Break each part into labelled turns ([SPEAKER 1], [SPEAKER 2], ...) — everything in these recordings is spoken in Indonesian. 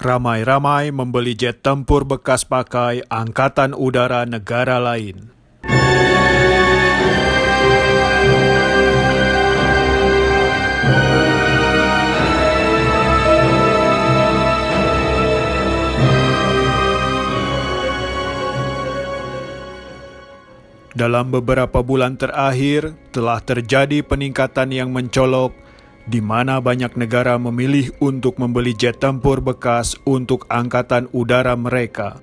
[SPEAKER 1] Ramai-ramai membeli jet tempur bekas pakai Angkatan Udara negara lain. Dalam beberapa bulan terakhir, telah terjadi peningkatan yang mencolok di mana banyak negara memilih untuk membeli jet tempur bekas untuk angkatan udara mereka.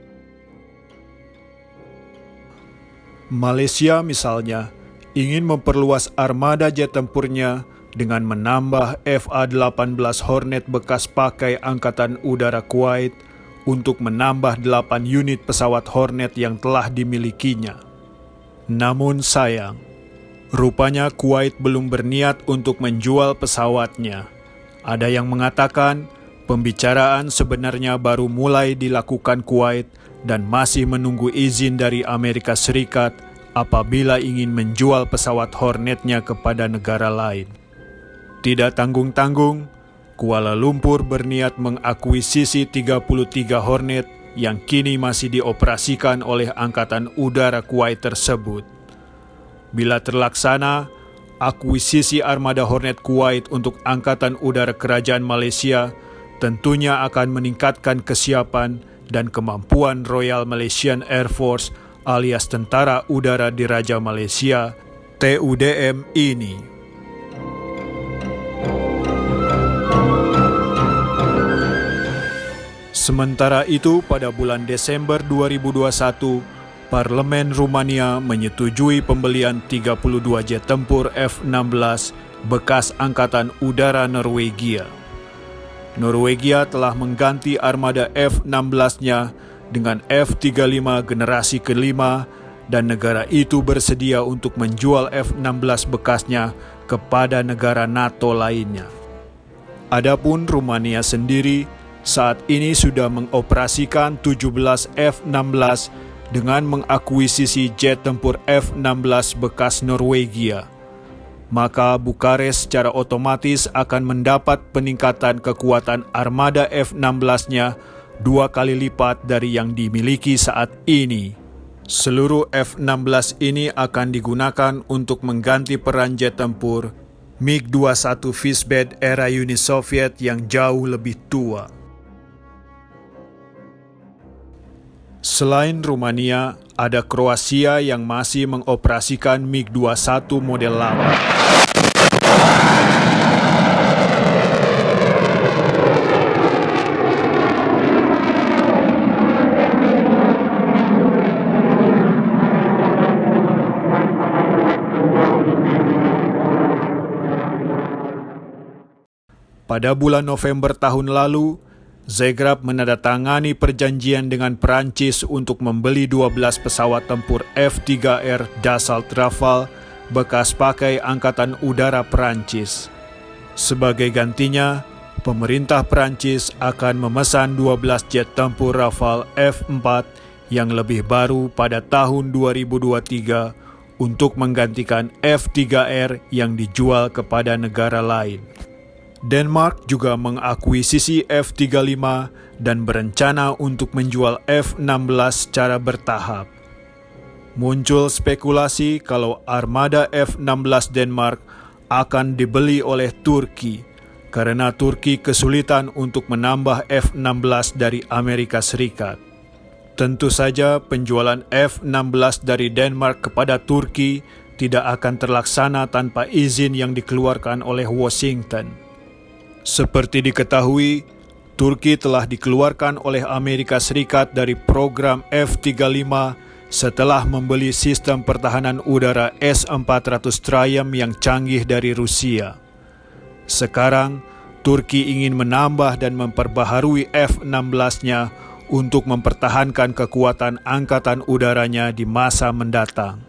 [SPEAKER 1] Malaysia misalnya ingin memperluas armada jet tempurnya dengan menambah FA-18 Hornet bekas pakai Angkatan Udara Kuwait untuk menambah 8 unit pesawat Hornet yang telah dimilikinya. Namun sayang, rupanya Kuwait belum berniat untuk menjual pesawatnya. Ada yang mengatakan pembicaraan sebenarnya baru mulai dilakukan Kuwait dan masih menunggu izin dari Amerika Serikat apabila ingin menjual pesawat Hornetnya kepada negara lain. Tidak tanggung-tanggung, Kuala Lumpur berniat mengakuisisi 33 Hornet yang kini masih dioperasikan oleh Angkatan Udara Kuwait tersebut. Bila terlaksana, akuisisi armada Hornet Kuwait untuk Angkatan Udara Kerajaan Malaysia tentunya akan meningkatkan kesiapan dan kemampuan Royal Malaysian Air Force alias Tentara Udara Diraja Malaysia, TUDM ini. Sementara itu, pada bulan Desember 2021, Parlemen Rumania menyetujui pembelian 32 jet tempur F-16 bekas Angkatan Udara Norwegia. Norwegia telah mengganti armada F-16-nya dengan F-35 generasi kelima dan negara itu bersedia untuk menjual F-16 bekasnya kepada negara NATO lainnya. Adapun Rumania sendiri saat ini sudah mengoperasikan 17 F-16 dengan mengakuisisi jet tempur F-16 bekas Norwegia. Maka Bukares secara otomatis akan mendapat peningkatan kekuatan armada F-16-nya 2 kali lipat dari yang dimiliki saat ini. Seluruh F-16 ini akan digunakan untuk mengganti peran jet tempur MiG-21 Vizbed era Uni Soviet yang jauh lebih tua. Selain Rumania, ada Kroasia yang masih mengoperasikan MiG-21 model lama. Pada bulan November tahun lalu, Zagreb menandatangani perjanjian dengan Perancis untuk membeli 12 pesawat tempur F-3R Dassault Rafale bekas pakai Angkatan Udara Perancis. Sebagai gantinya, pemerintah Perancis akan memesan 12 jet tempur Rafale F-4 yang lebih baru pada tahun 2023 untuk menggantikan F-3R yang dijual kepada negara lain. Denmark juga mengakuisisi F-35 dan berencana untuk menjual F-16 secara bertahap. Muncul spekulasi kalau armada F-16 Denmark akan dibeli oleh Turki karena Turki kesulitan untuk menambah F-16 dari Amerika Serikat. Tentu saja penjualan F-16 dari Denmark kepada Turki tidak akan terlaksana tanpa izin yang dikeluarkan oleh Washington. Seperti diketahui, Turki telah dikeluarkan oleh Amerika Serikat dari program F-35 setelah membeli sistem pertahanan udara S-400 Triumph yang canggih dari Rusia. Sekarang, Turki ingin menambah dan memperbaharui F-16-nya untuk mempertahankan kekuatan angkatan udaranya di masa mendatang.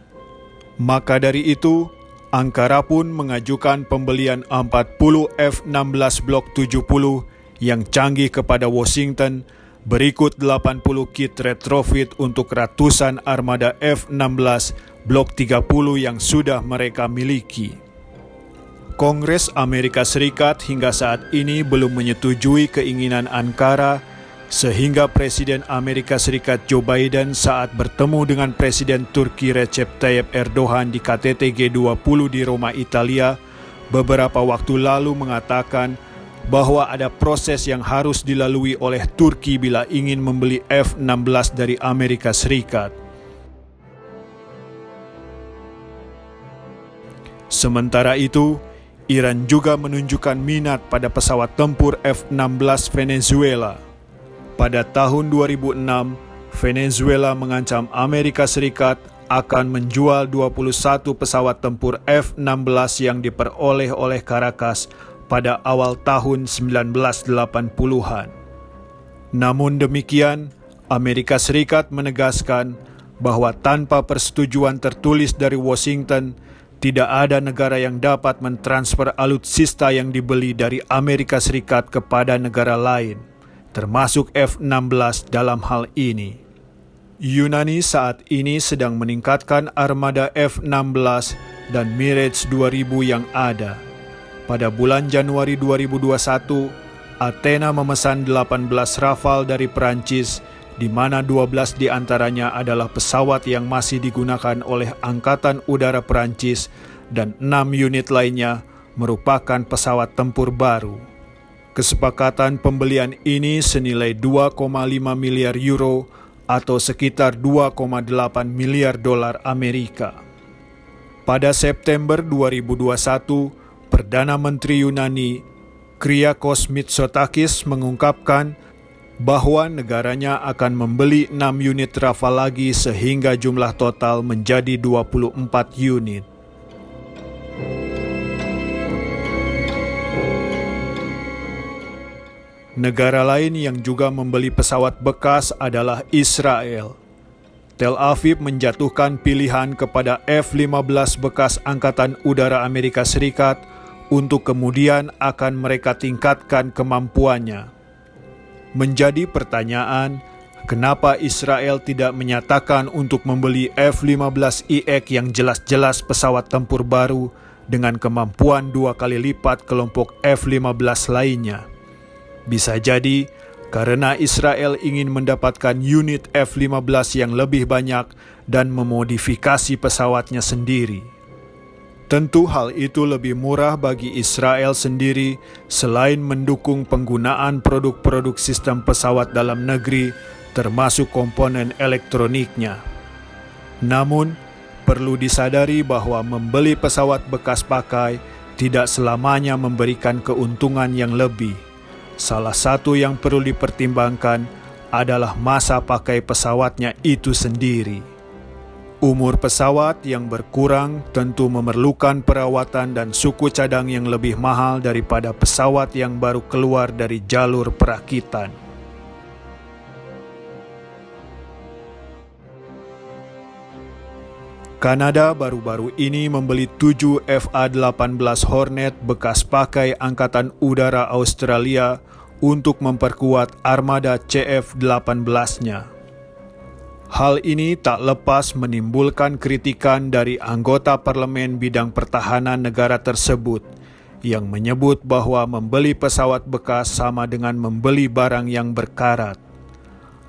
[SPEAKER 1] Maka dari itu, Ankara pun mengajukan pembelian 40 F-16 Block 70 yang canggih kepada Washington, berikut 80 kit retrofit untuk ratusan armada F-16 Block 30 yang sudah mereka miliki. Kongres Amerika Serikat hingga saat ini belum menyetujui keinginan Ankara sehingga Presiden Amerika Serikat Joe Biden saat bertemu dengan Presiden Turki Recep Tayyip Erdogan di KTT G20 di Roma, Italia, beberapa waktu lalu mengatakan bahwa ada proses yang harus dilalui oleh Turki bila ingin membeli F-16 dari Amerika Serikat. Sementara itu, Iran juga menunjukkan minat pada pesawat tempur F-16 Venezuela. Pada tahun 2006, Venezuela mengancam Amerika Serikat akan menjual 21 pesawat tempur F-16 yang diperoleh oleh Caracas pada awal tahun 1980-an. Namun demikian, Amerika Serikat menegaskan bahwa tanpa persetujuan tertulis dari Washington, tidak ada negara yang dapat mentransfer alutsista yang dibeli dari Amerika Serikat kepada negara lain, termasuk F-16 dalam hal ini. Yunani saat ini sedang meningkatkan armada F-16 dan Mirage 2000 yang ada. Pada bulan Januari 2021, Athena memesan 18 Rafale dari Perancis, di mana 12 diantaranya adalah pesawat yang masih digunakan oleh Angkatan Udara Perancis dan 6 unit lainnya merupakan pesawat tempur baru. Kesepakatan pembelian ini senilai 2,5 miliar euro atau sekitar 2,8 miliar dolar Amerika. Pada September 2021, Perdana Menteri Yunani Kyriakos Mitsotakis mengungkapkan bahwa negaranya akan membeli 6 unit Rafale lagi sehingga jumlah total menjadi 24 unit. Negara lain yang juga membeli pesawat bekas adalah Israel. Tel Aviv menjatuhkan pilihan kepada F-15 bekas Angkatan Udara Amerika Serikat untuk kemudian akan mereka tingkatkan kemampuannya. Menjadi pertanyaan, kenapa Israel tidak menyatakan untuk membeli F-15IX yang jelas-jelas pesawat tempur baru dengan kemampuan 2 kali lipat kelompok F-15 lainnya? Bisa jadi karena Israel ingin mendapatkan unit F-15 yang lebih banyak dan memodifikasi pesawatnya sendiri. Tentu hal itu lebih murah bagi Israel sendiri selain mendukung penggunaan produk-produk sistem pesawat dalam negeri termasuk komponen elektroniknya. Namun, perlu disadari bahwa membeli pesawat bekas pakai tidak selamanya memberikan keuntungan yang lebih. Salah satu yang perlu dipertimbangkan adalah masa pakai pesawatnya itu sendiri. Umur pesawat yang berkurang tentu memerlukan perawatan dan suku cadang yang lebih mahal daripada pesawat yang baru keluar dari jalur perakitan. Kanada baru-baru ini membeli 7 FA-18 Hornet bekas pakai Angkatan Udara Australia untuk memperkuat armada CF-18-nya. Hal ini tak lepas menimbulkan kritikan dari anggota parlemen bidang pertahanan negara tersebut yang menyebut bahwa membeli pesawat bekas sama dengan membeli barang yang berkarat.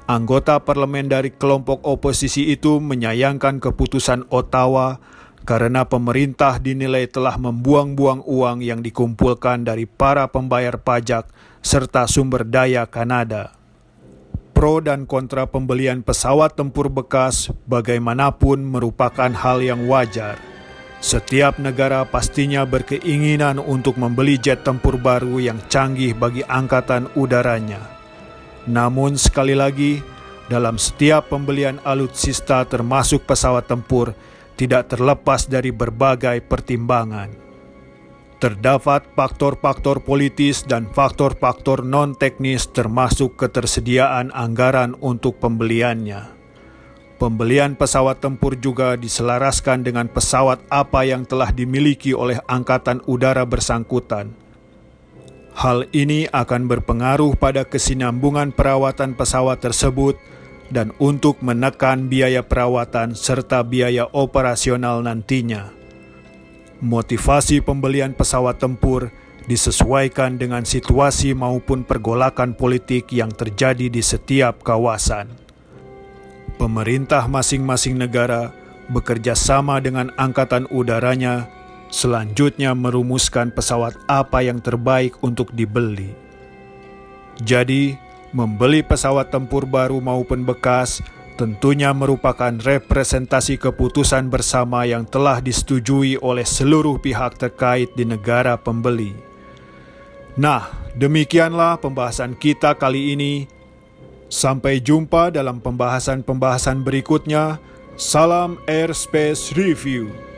[SPEAKER 1] Anggota parlemen dari kelompok oposisi itu menyayangkan keputusan Ottawa karena pemerintah dinilai telah membuang-buang uang yang dikumpulkan dari para pembayar pajak serta sumber daya Kanada. Pro dan kontra pembelian pesawat tempur bekas bagaimanapun merupakan hal yang wajar. Setiap negara pastinya berkeinginan untuk membeli jet tempur baru yang canggih bagi angkatan udaranya. Namun sekali lagi, dalam setiap pembelian alutsista termasuk pesawat tempur tidak terlepas dari berbagai pertimbangan. Terdapat faktor-faktor politis dan faktor-faktor non-teknis termasuk ketersediaan anggaran untuk pembeliannya. Pembelian pesawat tempur juga diselaraskan dengan pesawat apa yang telah dimiliki oleh Angkatan Udara bersangkutan. Hal ini akan berpengaruh pada kesinambungan perawatan pesawat tersebut dan untuk menekan biaya perawatan serta biaya operasional nantinya. Motivasi pembelian pesawat tempur disesuaikan dengan situasi maupun pergolakan politik yang terjadi di setiap kawasan. Pemerintah masing-masing negara bekerja sama dengan angkatan udaranya, selanjutnya merumuskan pesawat apa yang terbaik untuk dibeli. Jadi, membeli pesawat tempur baru maupun bekas tentunya merupakan representasi keputusan bersama yang telah disetujui oleh seluruh pihak terkait di negara pembeli. Nah, demikianlah pembahasan kita kali ini. Sampai jumpa dalam pembahasan-pembahasan berikutnya. Salam Airspace Review.